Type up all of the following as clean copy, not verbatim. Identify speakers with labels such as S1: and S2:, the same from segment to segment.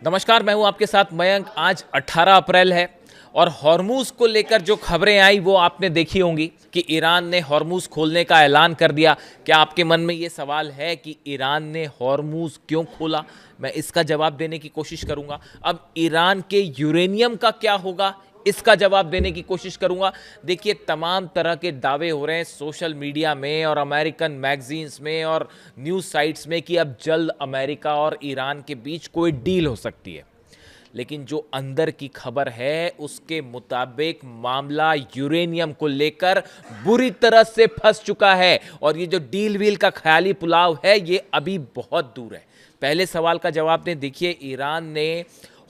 S1: नमस्कार, मैं हूं आपके साथ मयंक। आज 18 अप्रैल है और हॉर्मूज को लेकर जो खबरें आई वो आपने देखी होंगी कि ईरान ने हॉर्मूज खोलने का ऐलान कर दिया। क्या आपके मन में ये सवाल है कि ईरान ने हॉर्मूज क्यों खोला? मैं इसका जवाब देने की कोशिश करूंगा। अब ईरान के यूरेनियम का क्या होगा, इसका जवाब देने की कोशिश करूंगा। देखिए, तमाम तरह के दावे हो रहे हैं सोशल मीडिया में और अमेरिकन मैगजीन्स में और न्यूज़ साइट्स में कि अब जल्द अमेरिका और ईरान के बीच कोई डील हो सकती है। लेकिन जो अंदर की खबर है उसके मुताबिक मामला यूरेनियम को लेकर बुरी तरह से फंस चुका है और ये जो डील वील का ख्याली पुलाव है ये अभी बहुत दूर है। पहले सवाल का जवाब दें। देखिए, ईरान ने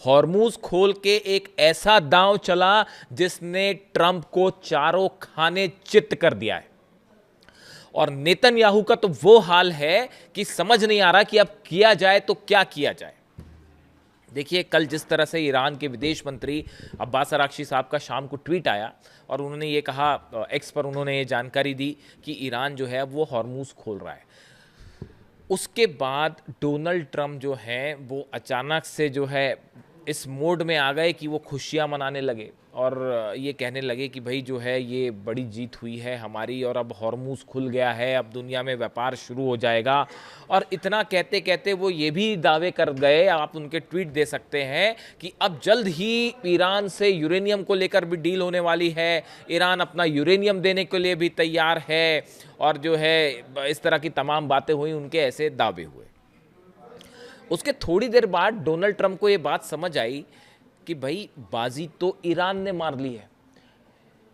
S1: हॉर्मूज खोल के एक ऐसा दांव चला जिसने ट्रंप को चारों खाने चित्त कर दिया है और नेतन्याहू का तो वो हाल है कि समझ नहीं आ रहा कि अब किया जाए तो क्या किया जाए। देखिए, कल जिस तरह से ईरान के विदेश मंत्री अब्बास अराक्ची साहब का शाम को ट्वीट आया और उन्होंने ये कहा, एक्स पर उन्होंने ये जानकारी दी कि ईरान जो है वो हॉर्मूज खोल रहा है। उसके बाद डोनाल्ड ट्रंप जो हैं वो अचानक से जो है इस मोड में आ गए कि वो खुशियां मनाने लगे और ये कहने लगे कि भाई जो है ये बड़ी जीत हुई है हमारी और अब हॉर्मूज खुल गया है, अब दुनिया में व्यापार शुरू हो जाएगा। और इतना कहते कहते वो ये भी दावे कर गए, आप उनके ट्वीट दे सकते हैं, कि अब जल्द ही ईरान से यूरेनियम को लेकर भी डील होने वाली है, ईरान अपना यूरेनियम देने के लिए भी तैयार है और जो है इस तरह की तमाम बातें हुई, उनके ऐसे दावे हुए। उसके थोड़ी देर बाद डोनाल्ड ट्रंप को ये बात समझ आई कि भाई बाजी तो ईरान ने मार ली है,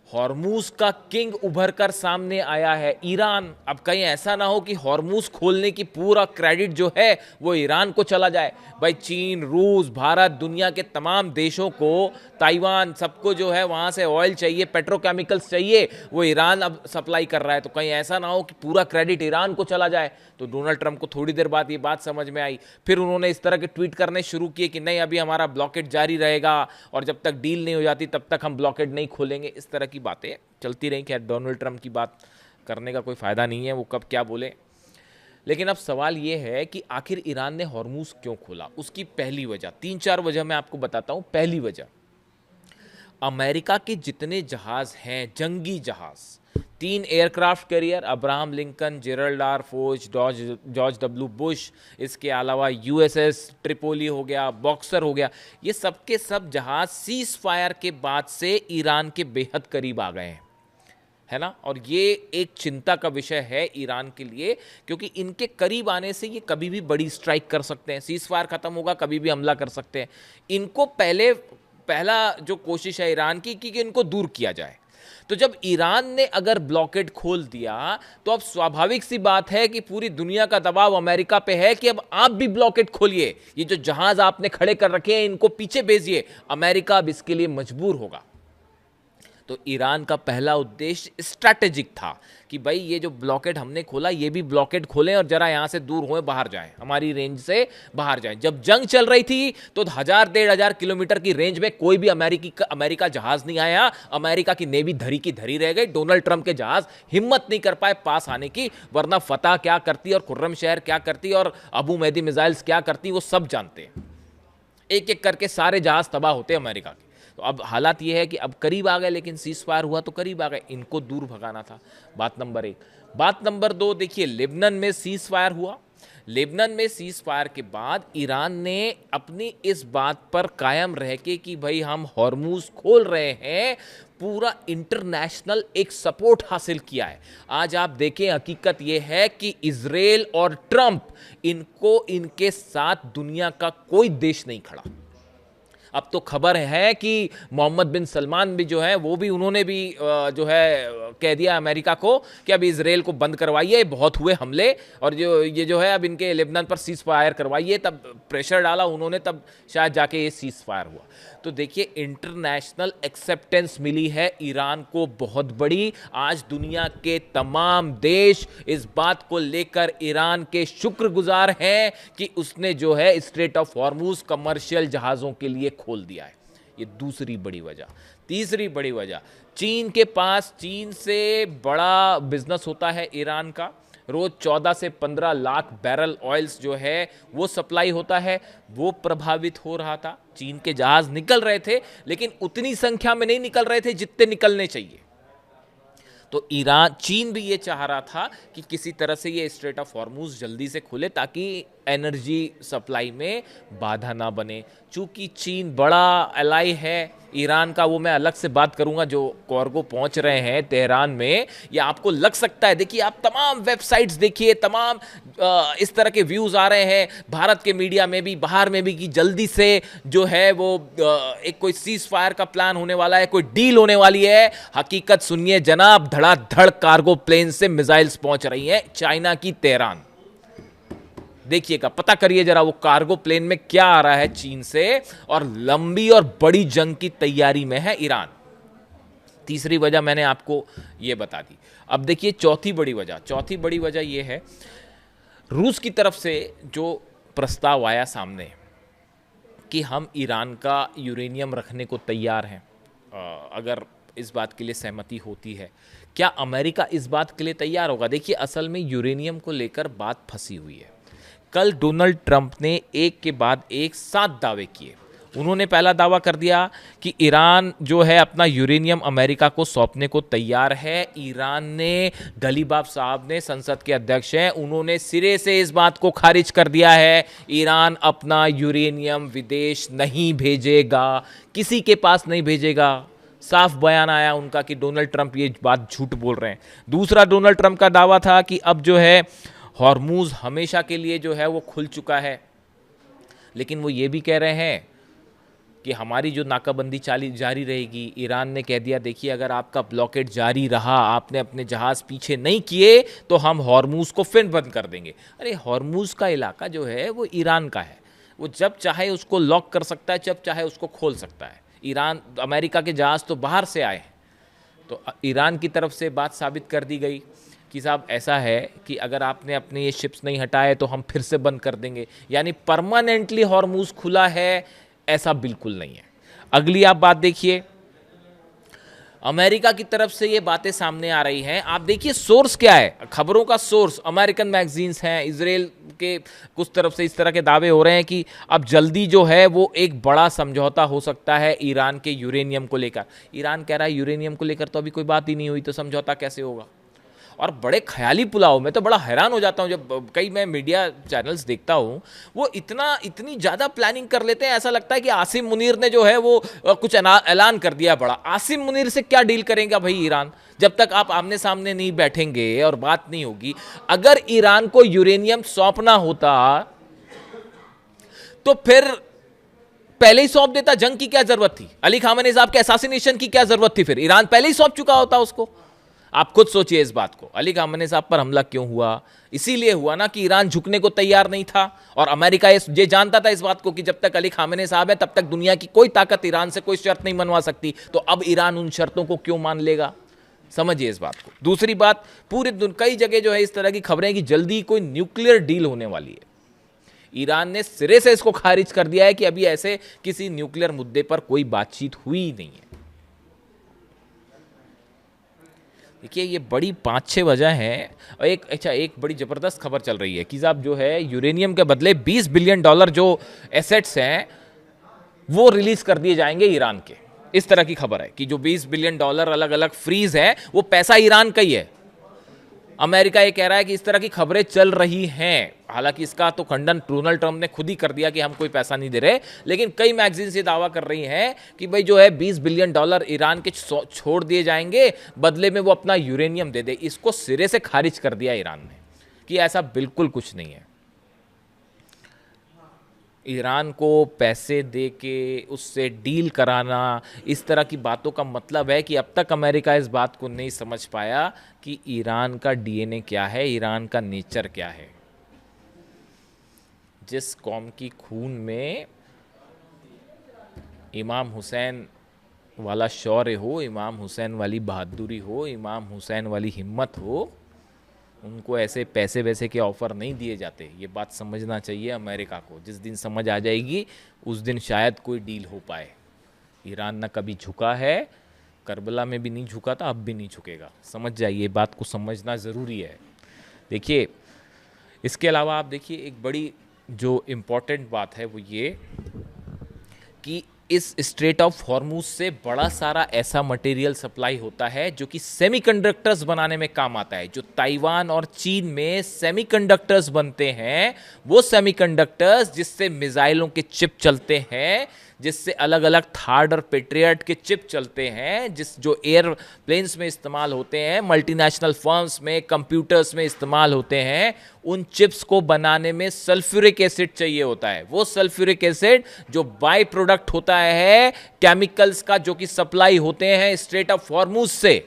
S1: हॉर्मूज का किंग उभर कर सामने आया है ईरान। अब कहीं ऐसा ना हो कि हॉर्मूज खोलने की पूरा क्रेडिट जो है वो ईरान को चला जाए। भाई चीन, रूस, भारत, दुनिया के तमाम देशों को, ताइवान, सबको जो है वहां से ऑयल चाहिए, पेट्रोकेमिकल्स चाहिए, वो ईरान अब सप्लाई कर रहा है। तो कहीं ऐसा ना हो कि पूरा क्रेडिट ईरान को चला जाए। तो डोनाल्ड ट्रंप को थोड़ी देर बाद ये बात समझ में आई। फिर उन्होंने इस तरह के ट्वीट करने शुरू किए कि नहीं, अभी हमारा ब्लॉकेट जारी रहेगा और जब तक डील नहीं हो जाती तब तक हम ब्लॉकेट नहीं खोलेंगे। इस तरह की बातें चलती रही। खैर, डोनाल्ड ट्रंप की बात करने का कोई फ़ायदा नहीं है, वो कब क्या बोले। लेकिन अब सवाल ये है कि आखिर ईरान ने हॉर्मूज क्यों खोला। उसकी पहली वजह, तीन चार वजह मैं आपको बताता हूं। पहली वजह, अमेरिका के जितने जहाज हैं, जंगी जहाज, 3 aircraft carrier, Abraham Lincoln, Gerald R फोच, जॉर्ज डब्ल्यू बुश, इसके अलावा यूएसएस ट्रिपोली हो गया, बॉक्सर हो गया, ये सब के सब जहाज सीज फायर के बाद से ईरान के बेहद करीब आ गए हैं, है ना। और ये एक चिंता का विषय है ईरान के लिए, क्योंकि इनके करीब आने से ये कभी भी बड़ी स्ट्राइक कर सकते हैं। सीज फायर खत्म होगा, कभी भी हमला कर सकते हैं। इनको पहला जो कोशिश है ईरान की कि इनको दूर किया जाए। तो जब ईरान ने अगर ब्लॉकेट खोल दिया तो अब स्वाभाविक सी बात है कि पूरी दुनिया का दबाव अमेरिका पे है कि अब आप भी ब्लॉकेट खोलिए, ये जो जहाज आपने खड़े कर रखे हैं इनको पीछे भेजिए। अमेरिका अब इसके लिए मजबूर होगा। तो ईरान का पहला उद्देश्य स्ट्रैटेजिक था कि भाई ये जो ब्लॉकेट हमने खोला ये भी ब्लॉकेट खोलें और जरा यहां से दूर होए, बाहर जाएं, हमारी रेंज से बाहर जाएं। जब जंग चल रही थी तो 1000-1500 किलोमीटर की रेंज में कोई भी अमेरिका जहाज नहीं आया। अमेरिका की नेवी धरी की धरी रह गई। डोनाल्ड ट्रंप के जहाज हिम्मत नहीं कर पाए पास आने की, वरना फतह क्या करती और खुर्रम शहर क्या करती और अबू मेहदी मिसाइल्स क्या करती वो सब जानते हैं। एक एक करके सारे जहाज तबाह होते अमेरिका के। तो अब हालात ये है कि अब करीब आ गए, लेकिन सीज फायर हुआ तो करीब आ गए, इनको दूर भगाना था। बात नंबर एक। बात नंबर दो, देखिए लेबनान में सीज फायर हुआ। लेबनान में सीज फायर के बाद ईरान ने अपनी इस बात पर कायम रह के कि भाई हम हॉर्मूज खोल रहे हैं, पूरा इंटरनेशनल एक सपोर्ट हासिल किया है। आज आप देखें, हकीकत यह है कि इजराइल और ट्रंप, इनको इनके साथ दुनिया का कोई देश नहीं खड़ा। अब तो खबर है कि मोहम्मद बिन सलमान भी जो है वो भी, उन्होंने भी जो है कह दिया अमेरिका को कि अब इसराइल को बंद करवाइए, बहुत हुए हमले, और ये जो है अब इनके लेबनान पर सीज फायर करवाइए। तब प्रेशर डाला उन्होंने, तब शायद जाके ये सीज फायर हुआ। तो देखिए, इंटरनेशनल एक्सेप्टेंस मिली है ईरान को बहुत बड़ी। आज दुनिया के तमाम देश इस बात को लेकर ईरान के शुक्रगुजार हैं कि उसने जो है स्ट्रेट ऑफ हॉर्मूज कमर्शियल जहाज़ों के लिए खोल दिया है। ये दूसरी बड़ी वजह। तीसरी बड़ी वजह, चीन के पास, चीन से बड़ा बिजनेस होता है ईरान का। रोज 14 से 15 लाख बैरल ऑयल्स जो है वो सप्लाई होता है, वो प्रभावित हो रहा था। चीन के जहाज निकल रहे थे लेकिन उतनी संख्या में नहीं निकल रहे थे जितने निकलने चाहिए। तो ईरान, चीन भी ये चाह रहा था कि किसी तरह से ये स्ट्रेट ऑफ हॉर्मूज जल्दी से खुले ताकि एनर्जी सप्लाई में बाधा ना बने। चूंकि चीन बड़ा एलाई है ईरान का, वो मैं अलग से बात करूंगा। जो कार्गो पहुंच रहे हैं तेहरान में, ये आपको लग सकता है, देखिए आप तमाम वेबसाइट्स देखिए, तमाम इस तरह के व्यूज आ रहे हैं भारत के मीडिया में भी, बाहर में भी, कि जल्दी से जो है वो एक कोई सीज फायर का प्लान होने वाला है, कोई डील होने वाली है। हकीकत सुनिए जनाब, धड़ाधड़ कार्गो प्लेन से मिसाइल्स पहुंच रही हैं चाइना की तेहरान। देखिएगा, पता करिए जरा वो कार्गो प्लेन में क्या आ रहा है चीन से, और लंबी और बड़ी जंग की तैयारी में है ईरान। तीसरी वजह मैंने आपको ये बता दी। अब देखिए चौथी बड़ी वजह ये है, रूस की तरफ से जो प्रस्ताव आया सामने कि हम ईरान का यूरेनियम रखने को तैयार हैं, अगर इस बात के लिए सहमति होती है। क्या अमेरिका इस बात के लिए तैयार होगा? देखिए असल में यूरेनियम को लेकर बात फंसी हुई है। कल डोनाल्ड ट्रंप ने एक के बाद एक 7 दावे किए। उन्होंने पहला दावा कर दिया कि ईरान जो है अपना यूरेनियम अमेरिका को सौंपने को तैयार है। ईरान ने, गलीबाफ साहब ने, संसद के अध्यक्ष हैं, उन्होंने सिरे से इस बात को खारिज कर दिया है, ईरान अपना यूरेनियम विदेश नहीं भेजेगा, किसी के पास नहीं भेजेगा। साफ बयान आया उनका कि डोनाल्ड ट्रंप ये बात झूठ बोल रहे हैं। दूसरा डोनाल्ड ट्रंप का दावा था कि अब जो है हॉर्मूज हमेशा के लिए जो है वो खुल चुका है, लेकिन वो ये भी कह रहे हैं कि हमारी जो नाकाबंदी जारी रहेगी। ईरान ने कह दिया, देखिए अगर आपका ब्लॉकेट जारी रहा, आपने अपने जहाज पीछे नहीं किए, तो हम हॉर्मूज को फिर बंद कर देंगे। अरे हॉर्मूज का इलाका जो है वो ईरान का है, वो जब चाहे उसको लॉक कर सकता है, जब चाहे उसको खोल सकता है। ईरान, अमेरिका के जहाज तो बाहर से आए हैं, तो ईरान की तरफ से बात साबित कर दी गई कि साहब ऐसा है कि अगर आपने अपने ये शिप्स नहीं हटाए तो हम फिर से बंद कर देंगे। यानी परमानेंटली हॉर्मूज खुला है, ऐसा बिल्कुल नहीं है। अगली आप बात देखिए, अमेरिका की तरफ से ये बातें सामने आ रही हैं। आप देखिए सोर्स क्या है, खबरों का सोर्स अमेरिकन मैगजीन्स हैं, इजराइल के कुछ तरफ से इस तरह के दावे हो रहे हैं कि अब जल्दी जो है वो एक बड़ा समझौता हो सकता है ईरान के यूरेनियम को लेकर। ईरान कह रहा है यूरेनियम को लेकर तो अभी कोई बात ही नहीं हुई, तो समझौता कैसे होगा? और बड़े ख्याली पुलाव, मैं तो बड़ा हैरान हो जाता हूँ जब कई मैं मीडिया चैनल्स देखता हूँ, वो इतनी ज़्यादा प्लानिंग कर लेते हैं। ऐसा लगता है कि आसिम मुनीर ने जो है वो कुछ ऐलान कर दिया बड़ा। आसिम मुनीर से क्या डील करेंगे भाई ईरान, जब तक आप आमने सामने नहीं बैठेंगे और बात नहीं होगी। अगर ईरान को यूरेनियम सौंपना होता तो फिर पहले ही सौंप देता। जंग की क्या जरूरत थी? अली खामेनी साहब के असैसिनेशन की क्या जरूरत थी? फिर ईरान पहले ही सौंप चुका होता उसको। आप खुद सोचिए इस बात को। अली खामेनी साहब पर हमला क्यों हुआ? इसीलिए हुआ ना कि ईरान झुकने को तैयार नहीं था, और अमेरिका ये जानता था इस बात को कि जब तक अली खामेनी साहब है तब तक दुनिया की कोई ताकत ईरान से कोई शर्त नहीं मनवा सकती। तो अब ईरान उन शर्तों को क्यों मान लेगा? समझिए इस बात को। दूसरी बात, कई जगह जो है इस तरह की खबरें कि जल्दी कोई न्यूक्लियर डील होने वाली है। ईरान ने सिरे से इसको खारिज कर दिया है कि अभी ऐसे किसी न्यूक्लियर मुद्दे पर कोई बातचीत हुई नहीं है। देखिए ये बड़ी 5-6 वजह हैं। और एक बड़ी ज़बरदस्त खबर चल रही है कि साहब जो है यूरेनियम के बदले $20 बिलियन जो एसेट्स हैं वो रिलीज कर दिए जाएंगे ईरान के। इस तरह की खबर है कि जो $20 बिलियन अलग अलग फ्रीज है, वो पैसा ईरान का ही है। अमेरिका ये कह रहा है कि इस तरह की खबरें चल रही हैं। हालांकि इसका तो खंडन डोनाल्ड ट्रंप ने खुद ही कर दिया कि हम कोई पैसा नहीं दे रहे, लेकिन कई मैगजीन्स ये दावा कर रही हैं कि भाई जो है $20 बिलियन ईरान के छोड़ दिए जाएंगे, बदले में वो अपना यूरेनियम दे दे। इसको सिरे से खारिज कर दिया ईरान ने कि ऐसा बिल्कुल कुछ नहीं है। ईरान को पैसे दे के उससे डील कराना, इस तरह की बातों का मतलब है कि अब तक अमेरिका इस बात को नहीं समझ पाया कि ईरान का डीएनए क्या है, ईरान का नेचर क्या है। जिस कौम की खून में इमाम हुसैन वाला शौर्य हो, इमाम हुसैन वाली बहादुरी हो, इमाम हुसैन वाली हिम्मत हो, उनको ऐसे पैसे वैसे के ऑफ़र नहीं दिए जाते। ये बात समझना चाहिए अमेरिका को। जिस दिन समझ आ जाएगी उस दिन शायद कोई डील हो पाए। ईरान ना कभी झुका है, करबला में भी नहीं झुका था, अब भी नहीं झुकेगा। समझ जाइए, बात को समझना ज़रूरी है। देखिए, इसके अलावा आप देखिए एक बड़ी जो इम्पोर्टेंट बात है वो ये कि इस स्ट्रेट ऑफ हॉर्मूज से बड़ा सारा ऐसा मटेरियल सप्लाई होता है जो कि सेमीकंडक्टर्स बनाने में काम आता है। जो ताइवान और चीन में सेमीकंडक्टर्स बनते हैं, वो सेमीकंडक्टर्स जिससे मिसाइलों के चिप चलते हैं, जिससे अलग अलग थार्ड और पेट्रियट के चिप चलते हैं, जो एयरप्लेन्स में इस्तेमाल होते हैं, मल्टीनेशनल फर्म्स में, कंप्यूटर्स में इस्तेमाल होते हैं, उन चिप्स को बनाने में सल्फ्यूरिक एसिड चाहिए होता है। वो सल्फ्यूरिक एसिड जो बाय प्रोडक्ट होता है केमिकल्स का, जो कि सप्लाई होते हैं स्ट्रेट ऑफ हॉर्मूज से।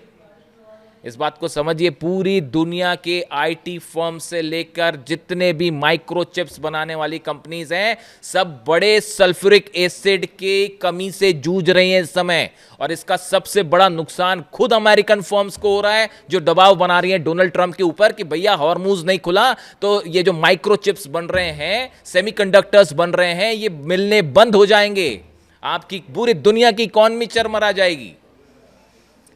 S1: इस बात को समझिए, पूरी दुनिया के आईटी फर्म से लेकर जितने भी माइक्रोचिप्स बनाने वाली कंपनीज हैं, सब बड़े सल्फ्यूरिक एसिड के कमी से जूझ रही हैं इस समय। और इसका सबसे बड़ा नुकसान खुद अमेरिकन फर्म्स को हो रहा है, जो दबाव बना रही हैं डोनाल्ड ट्रंप के ऊपर कि भैया हॉर्मूज नहीं खुला तो ये जो माइक्रोचिप्स बन रहे हैं, सेमीकंडक्टर्स बन रहे हैं, ये मिलने बंद हो जाएंगे, आपकी पूरी दुनिया की इकॉनमी चरमरा जाएगी।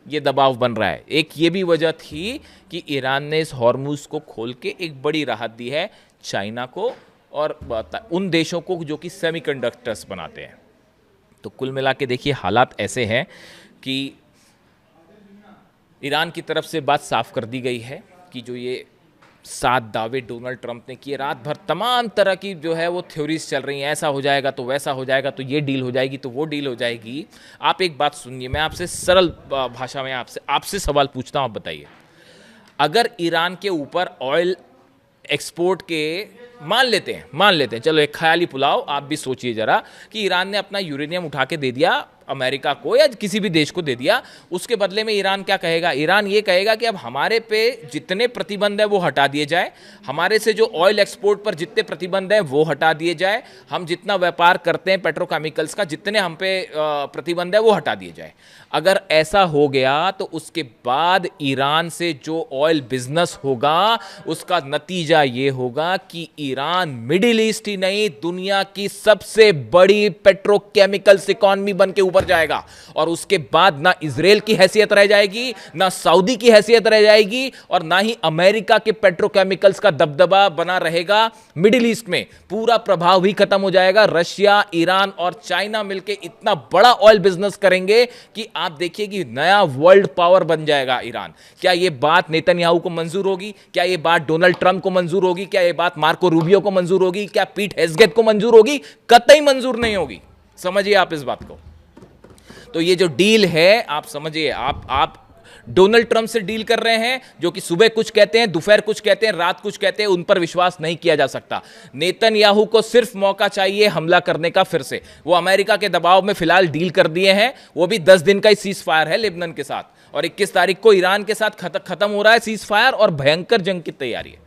S1: ये दबाव बन रहा है। एक ये भी वजह थी कि ईरान ने इस हॉर्मूज को खोल के एक बड़ी राहत दी है चाइना को और उन देशों को जो कि सेमीकंडक्टर्स बनाते हैं। तो कुल मिला के देखिए हालात ऐसे हैं कि ईरान की तरफ से बात साफ कर दी गई है कि जो ये 7 दावे डोनाल्ड ट्रंप ने किए, रात भर तमाम तरह की जो है वो थ्योरीज चल रही हैं, ऐसा हो जाएगा तो वैसा हो जाएगा, तो ये डील हो जाएगी तो वो डील हो जाएगी। आप एक बात सुनिए, मैं आपसे सरल भाषा में आपसे सवाल पूछता हूँ, आप बताइए, अगर ईरान के ऊपर ऑयल एक्सपोर्ट के मान लेते हैं, चलो एक ख्याली पुलाव, आप भी सोचिए जरा कि ईरान ने अपना यूरेनियम उठा के दे दिया अमेरिका को या किसी भी देश को दे दिया, उसके बदले में ईरान क्या कहेगा? ईरान ये कहेगा कि अब हमारे पे जितने प्रतिबंध है वो हटा दिए जाए, हमारे से जो ऑयल एक्सपोर्ट पर जितने प्रतिबंध है वो हटा दिए जाए, हम जितना व्यापार करते हैं पेट्रोकेमिकल्स का, जितने हम पे प्रतिबंध है वो हटा दिए जाए। अगर ऐसा हो गया तो उसके बाद ईरान से जो ऑयल बिजनेस होगा उसका नतीजा ये होगा कि ईरान मिडिल ईस्ट ही नहीं, दुनिया की सबसे बड़ी पेट्रोकेमिकल्स इकॉनमी बन के ऊपर जाएगा। और उसके बाद ना इजराइल की हैसियत रह जाएगी, ना सऊदी की हैसियत रह जाएगी, और ना ही अमेरिका के पेट्रोकेमिकल्स का दबदबा बना रहेगा मिडिल ईस्ट में। पूरा प्रभाव ही खत्म हो जाएगा। रशिया, ईरान और चाइना मिलकर इतना बड़ा ऑयल बिजनेस करेंगे कि आप देखिए कि नया वर्ल्ड पावर बन जाएगा ईरान। क्या यह बात नेतन्याहू को मंजूर होगी? क्या यह बात डोनाल्ड ट्रंप को मंजूर होगी? क्या यह बात मार्को रूबियो को मंजूर होगी? क्या पीट हेग्सेथ को मंजूर होगी? कतई मंजूर नहीं होगी। समझिए आप इस बात को। तो ये जो डील है, आप समझिए, आप डोनाल्ड ट्रंप से डील कर रहे हैं जो कि सुबह कुछ कहते हैं, दोपहर कुछ कहते हैं, रात कुछ कहते हैं, उन पर विश्वास नहीं किया जा सकता। नेतन्याहू को सिर्फ मौका चाहिए हमला करने का फिर से। वो अमेरिका के दबाव में फिलहाल डील कर दिए हैं, वो भी 10 दिन का ही सीज फायर है लेबनान के साथ, और 21 तारीख को ईरान के साथ खत्म हो रहा है सीज फायर, और भयंकर जंग की तैयारी है।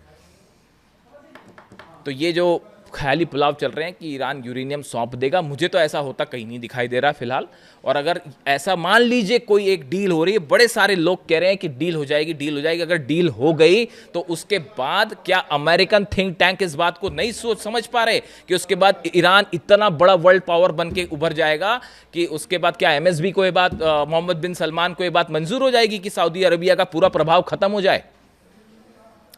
S1: तो ये जो ख्याली पुलाव चल रहे हैं कि ईरान यूरेनियम सौंप देगा, मुझे तो ऐसा होता कहीं नहीं दिखाई दे रहा फिलहाल। और अगर ऐसा मान लीजिए कोई एक डील हो रही है, बड़े सारे लोग कह रहे हैं कि डील हो जाएगी, डील हो जाएगी। अगर डील हो गई तो उसके बाद क्या अमेरिकन थिंक टैंक इस बात को नहीं समझ पा रहे कि उसके बाद ईरान इतना बड़ा वर्ल्ड पावर बन के उभर जाएगा कि उसके बाद क्या एमएसबी को ये बात, मोहम्मद बिन सलमान को ये बात मंजूर हो जाएगी कि सऊदी अरबिया का पूरा प्रभाव खत्म हो जाए?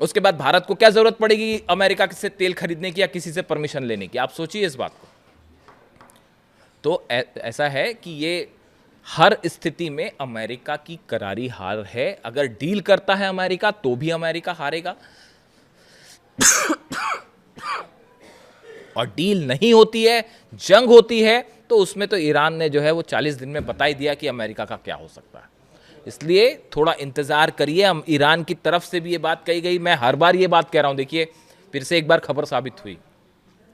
S1: उसके बाद भारत को क्या जरूरत पड़ेगी अमेरिका से तेल खरीदने की या किसी से परमिशन लेने की? आप सोचिए इस बात को। तो ऐसा है कि ये हर स्थिति में अमेरिका की करारी हार है। अगर डील करता है अमेरिका तो भी अमेरिका हारेगा, और डील नहीं होती है, जंग होती है, तो उसमें तो ईरान ने जो है वो 40 दिन में बता ही दिया कि अमेरिका का क्या हो सकता है। इसलिए थोड़ा इंतजार करिए। हम ईरान की तरफ से भी ये बात कही गई, मैं हर बार ये बात कह रहा हूं, देखिए फिर से एक बार खबर साबित हुई।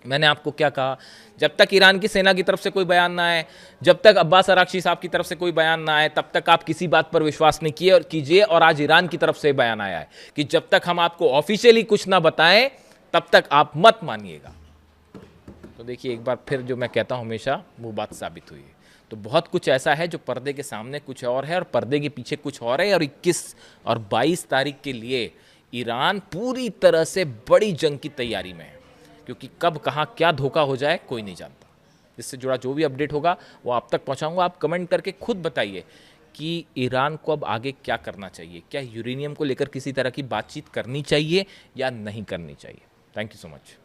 S1: मैंने आपको क्या कहा, जब तक ईरान की सेना की तरफ से कोई बयान ना आए, जब तक अब्बास अराक्ची साहब की तरफ से कोई बयान ना आए, तब तक आप किसी बात पर विश्वास नहीं किए और कीजिए। और आज ईरान की तरफ से बयान आया है कि जब तक हम आपको ऑफिशियली कुछ ना बताएं तब तक आप मत मानिएगा। तो देखिए एक बार फिर जो मैं कहता हूं हमेशा, वो बात साबित हुई है। तो बहुत कुछ ऐसा है जो पर्दे के सामने कुछ और है और पर्दे के पीछे कुछ और है। और 21 और 22 तारीख के लिए ईरान पूरी तरह से बड़ी जंग की तैयारी में है, क्योंकि कब कहाँ क्या धोखा हो जाए कोई नहीं जानता। इससे जुड़ा जो भी अपडेट होगा वो आप तक पहुँचाऊँगा। आप कमेंट करके खुद बताइए कि ईरान को अब आगे क्या करना चाहिए, क्या यूरेनियम को लेकर किसी तरह की बातचीत करनी चाहिए या नहीं करनी चाहिए। Thank you so much.